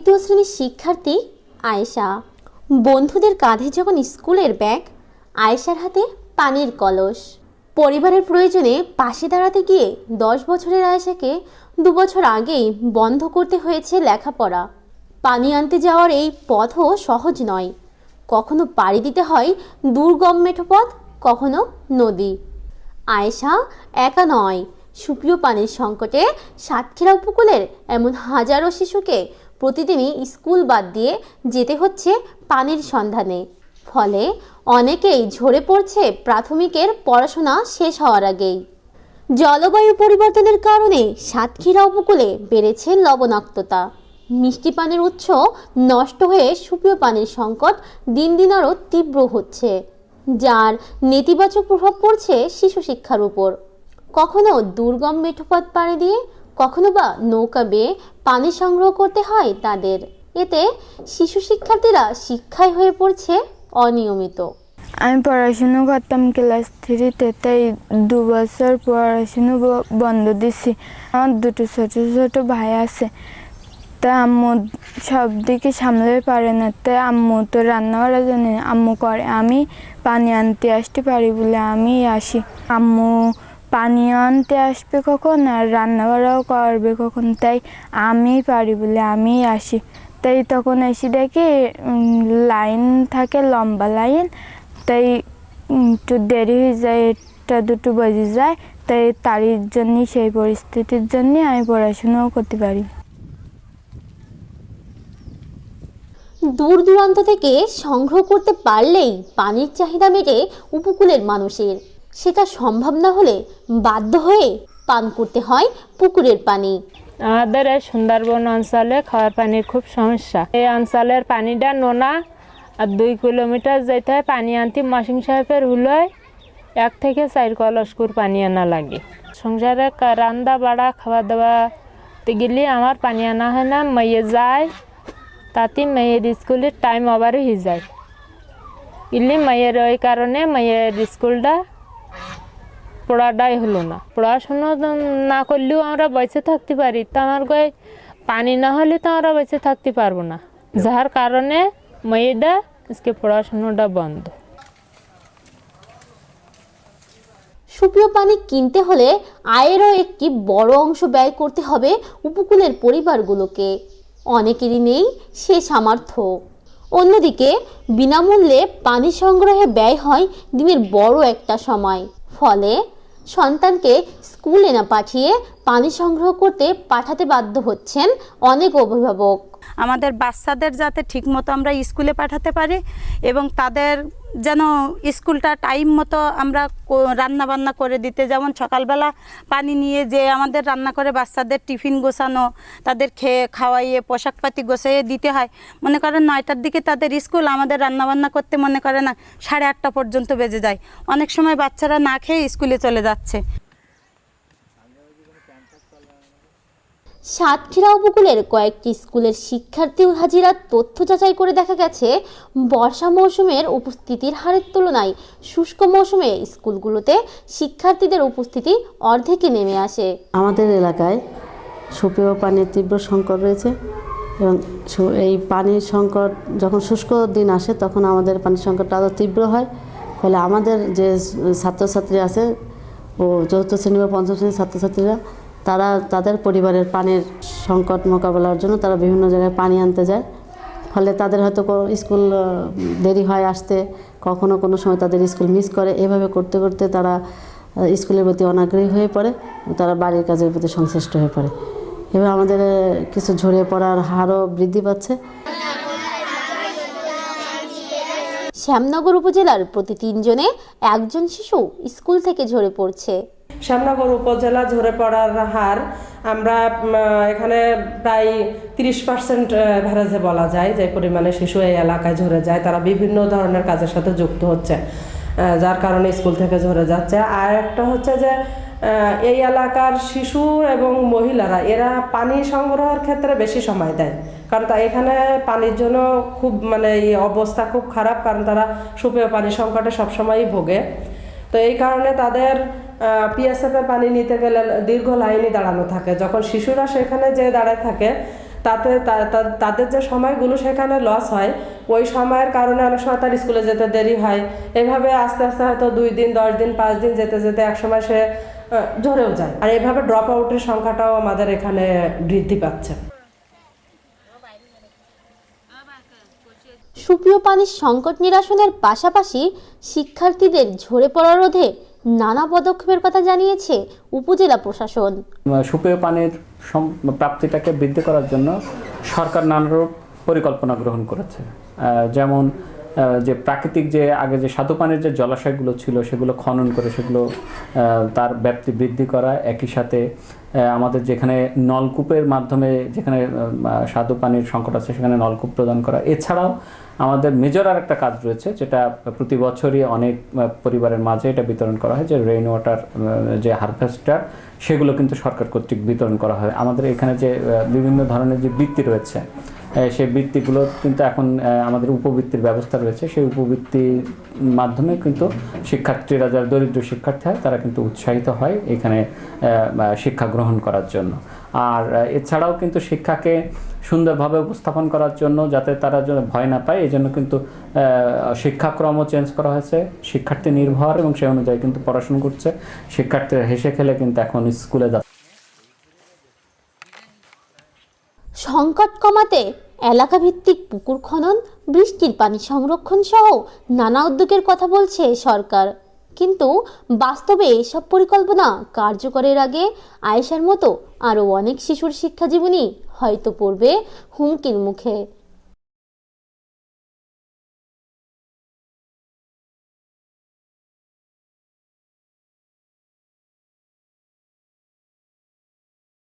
দ্বিতীয় শ্রেণীর শিক্ষার্থী আয়েশা। বন্ধুদের কাঁধে যখন স্কুলের ব্যাগ, আয়েশার হাতে পানির কলস। পরিবারের প্রয়োজনে পাশে দাঁড়াতে গিয়ে 10 বছরের আয়েশাকে 2 বছর আগেই বন্ধ করতে হয়েছে লেখাপড়া। পানি আনতে যাওয়ার এই পথও সহজ নয়। কখনো পাড়ি দিতে হয় দুর্গম মেঠো পথ, কখনো নদী। আয়েশা একা নয়। সুপ্রিয় পানির সংকটে সাতক্ষীরা উপকূলের এমন হাজারো শিশুকে প্রতিদিনই স্কুল বাদ দিয়ে যেতে হচ্ছে পানির সন্ধানে। ফলে অনেকেই ঝরে পড়ছে প্রাথমিকের পড়াশোনা শেষ হওয়ার আগেই। জলবায়ু পরিবর্তনের কারণে সাতক্ষীরা উপকূলে বেড়েছে লবণাক্ততা। মিষ্টি পানির উৎস নষ্ট হয়ে সুপ্রিয় পানির সংকট দিন দিন আরও তীব্র হচ্ছে, যার নেতিবাচক প্রভাব পড়ছে শিশু শিক্ষার উপর। কখনো দুর্গম মেঠোপথ পাড়ি দিয়ে, কখনো বা নৌকা বেয়ে পানি সংগ্রহ করতে হয় তাদের। এতে শিশু শিক্ষার্থীরা শিক্ষায় হয়ে পড়ছে অনিয়মিত। আমি পড়াশুনো করতাম ক্লাস 3-তে, তাই 2 বছর পড়াশুনো বন্ধ দিছি। আমার 2টো ছোট ছোট ভাই আছে, তা আম্মু সব দিকে সামলাতে পারে না, তাই আম্মু তো রান্না করার জন্য আম্মু করে। আমি পানি আনতে আসতে পারি বলে আমি আসি। আম্মু পানি আনতে আসবে কখন আর রান্না করাও করবে কখন, তাই আমি পারি বলে আমি আসি। তাই তখন এসে দেখি লাইন থাকে, লম্বা লাইন, তাই একটু দেরি হয়ে যায়, 1টা-2টো বেজে যায়। তাই তারই জন্যে, সেই পরিস্থিতির জন্যে আমি পড়াশোনাও করতে পারি। দূর দূরান্ত থেকে সংগ্রহ করতে পারলেই পানির চাহিদা মেটে উপকূলের মানুষের। সেটা সম্ভব না হলে বাধ্য হয়ে পান করতে হয় পুকুরের পানি। আমাদের এই সুন্দরবন অঞ্চলে খাওয়ার পানির খুব সমস্যা। এই অঞ্চলের পানিটা নোনা, আর 2 কিলোমিটার যেতে হয় পানি আনতে। মাসিং সাহেবের হুলোয় 1 থেকে 4 কলস করে পানি আনা লাগে। সংসারে রান্না বাড়া খাওয়া দাওয়াতে গেলে আমার পানি আনা হয় না, মেয়ে যায়, তাতে মেয়ের স্কুলের টাইম ওভার হয়ে যায়। এলে মেয়ের ওই কারণে মেয়ের স্কুলটা পড়াটাই হলো না। পড়াশুনো না করলেও আমরা বেঁচে থাকতে পারি, তো আমার গায়ে পানি না হলে তো আমরা বেঁচে থাকতে পারবো না, যার কারণে মেয়েটা আজকে পড়াশুনোটা বন্ধ। সুপ্রিয় পানি কিনতে হলে আয়েরও একটি বড় অংশ ব্যয় করতে হবে উপকূলের পরিবারগুলোকে। অনেকেরই নেই সে সামর্থ্য। অন্যদিকে বিনামূল্যে পানি সংগ্রহে ব্যয় হয় দিনের বড় একটা সময়। ফলে সন্তানকে স্কুলে না পাঠিয়ে পানি সংগ্রহ করতে পাঠাতে বাধ্য হচ্ছেন অনেক অভিভাবক। আমাদের বাচ্চাদের যাতে ঠিকমতো আমরা স্কুলে পাঠাতে পারি এবং তাদের যেন স্কুলটা টাইম মতো আমরা রান্না বান্না করে দিতে, যেমন সকালবেলা পানি নিয়ে যে আমাদের রান্না করে বাচ্চাদের টিফিন গোছানো, তাদের খাওয়াইয়ে পোশাক পাতি গোছাইয়ে দিতে হয়। মনে করেন 9টার দিকে তাদের স্কুল, আমাদের রান্নাবান্না করতে মনে করে না 8:30 পর্যন্ত বেজে যায়। অনেক সময় বাচ্চারা না খেয়ে স্কুলে চলে যাচ্ছে। সাতক্ষীরা উপকূলের কয়েকটি স্কুলের শিক্ষার্থী হাজিরার তথ্য যাচাই করে দেখা গেছে, বর্ষা মৌসুমের উপস্থিতির হারের তুলনায় শুষ্ক মৌসুমে স্কুলগুলোতে শিক্ষার্থীদের উপস্থিতি অর্ধেকে নেমে আসে। আমাদের এলাকায় সুপেয় পানির তীব্র সংকট রয়েছে এবং এই পানির সংকট যখন শুষ্ক দিন আসে তখন আমাদের পানির সংকটটা আরও তীব্র হয়। ফলে আমাদের যে ছাত্রছাত্রী আছে ও 4র্থ শ্রেণী বা 5ম শ্রেণীর ছাত্রছাত্রীরা, তারা তাদের পরিবারের পানির সংকট মোকাবেলার জন্য তারা বিভিন্ন জায়গায় পানি আনতে যায়। ফলে তাদের হয়তো স্কুল দেরি হয় আসতে, কখনো কোনো সময় তাদের স্কুল মিস করে। এভাবে করতে করতে তারা স্কুলের প্রতি অনাগ্রহী হয়ে পড়ে, তারা বাড়ির কাজের প্রতি সংশ্লিষ্ট হয়ে পড়ে। এভাবে আমাদের কিছু ঝরে পড়ার হারও বৃদ্ধি পাচ্ছে। শ্যামনগর উপজেলার প্রতি 3 জনে 1 জন শিশু স্কুল থেকে ঝরে পড়ছে। শ্যামনগর উপজেলা ঝরে পড়ার হার আমরা এখানে প্রায় 30% অ্যাভারেজে বলা যায়, যে পরিমাণে শিশু এই এলাকায় ঝরে যায়। তারা বিভিন্ন ধরনের কাজের সাথে যুক্ত হচ্ছে, যার কারণে স্কুল থেকে ঝরে যাচ্ছে। আর একটা হচ্ছে যে এই এলাকার শিশু এবং মহিলারা এরা পানি সংগ্রহের ক্ষেত্রে বেশি সময় দেয়, কারণ এখানে পানির জন্য খুব এই অবস্থা খুব খারাপ, কারণ তারা সুপেয় পানি সংকটে সবসময়ই ভোগে। তো এই কারণে তাদের পিএসএফে পানি নিতে গেলে দীর্ঘ লাইনে দাঁড়ানো থাকে। যখন শিশুরা সেখানে যে দাঁড়ায় থাকে তাতে তাদের যে সময়গুলো সেখানে লস হয়, ওই সময়ের কারণে অনেক সময় তার স্কুলে যেতে দেরি হয়। এভাবে আস্তে আস্তে হয়তো 2 দিন 10 দিন 5 দিন যেতে যেতে একসময় সে ঝরেও যায়। আর এইভাবে ড্রপ আউটের সংখ্যাটাও আমাদের এখানে বৃদ্ধি পাচ্ছে। সুপ্রিয় পানির সংকট নিরসনের পাশাপাশি শিক্ষার্থীদের ঝরে পড়া রোধে নানা পদক্ষেপের কথা জানিয়েছে উপজেলা প্রশাসন। সুপেয় পানির প্রাপ্তিটাকে বৃদ্ধি করার জন্য সরকার নানারূপ পরিকল্পনা গ্রহণ করেছে। যেমন যে প্রাকৃতিক যে আগে যে স্বাদু পানির যে জলাশয়গুলো ছিল সেগুলো খনন করে সেগুলো তার ব্যাপ্তি বৃদ্ধি করা, একই সাথে আমাদের যেখানে নলকূপের মাধ্যমে যেখানে স্বাদু পানির সংকট আছে সেখানে নলকূপ প্রদান করা। এছাড়াও আমাদের মেজর আর একটা কাজ রয়েছে যেটা প্রতি বছরই অনেক পরিবারের মাঝে এটা বিতরণ করা হয়, যে রেইন ওয়াটার যে হারভেস্টার সেগুলো কিন্তু সরকার কর্তৃক বিতরণ করা হয়। আমাদের এখানে যে বিভিন্ন ধরনের যে বৃত্তি রয়েছে সেই বৃত্তিগুলো কিন্তু এখন আমাদের উপবৃত্তির ব্যবস্থা রয়েছে, সেই উপবৃত্তির মাধ্যমে কিন্তু শিক্ষার্থীরা যারা দরিদ্র শিক্ষার্থী হয় তারা কিন্তু উৎসাহিত হয় এখানে শিক্ষা গ্রহণ করার জন্য। আর এছাড়াও কিন্তু শিক্ষাকে সুন্দরভাবে উপস্থাপন করার জন্য যাতে তারা যেন ভয় না পায় এই জন্য কিন্তু শিক্ষাক্রমও চেঞ্জ করা হয়েছে, শিক্ষার্থী নির্ভর, এবং সেই অনুযায়ী কিন্তু পড়াশোনা করছে শিক্ষার্থীরা হেসে খেলে কিন্তু এখন স্কুলে যাচ্ছে। সংকট কমাতে এলাকাভিত্তিক পুকুর খনন, বৃষ্টির পানি সংরক্ষণ সহ নানা উদ্যোগের কথা বলছে সরকার, কিন্তু বাস্তবে এসব পরিকল্পনা কার্যকরের আগে আয়েশার মতো আরও অনেক শিশুর শিক্ষা জীবনী হয়তো পড়বে হুমকির মুখে।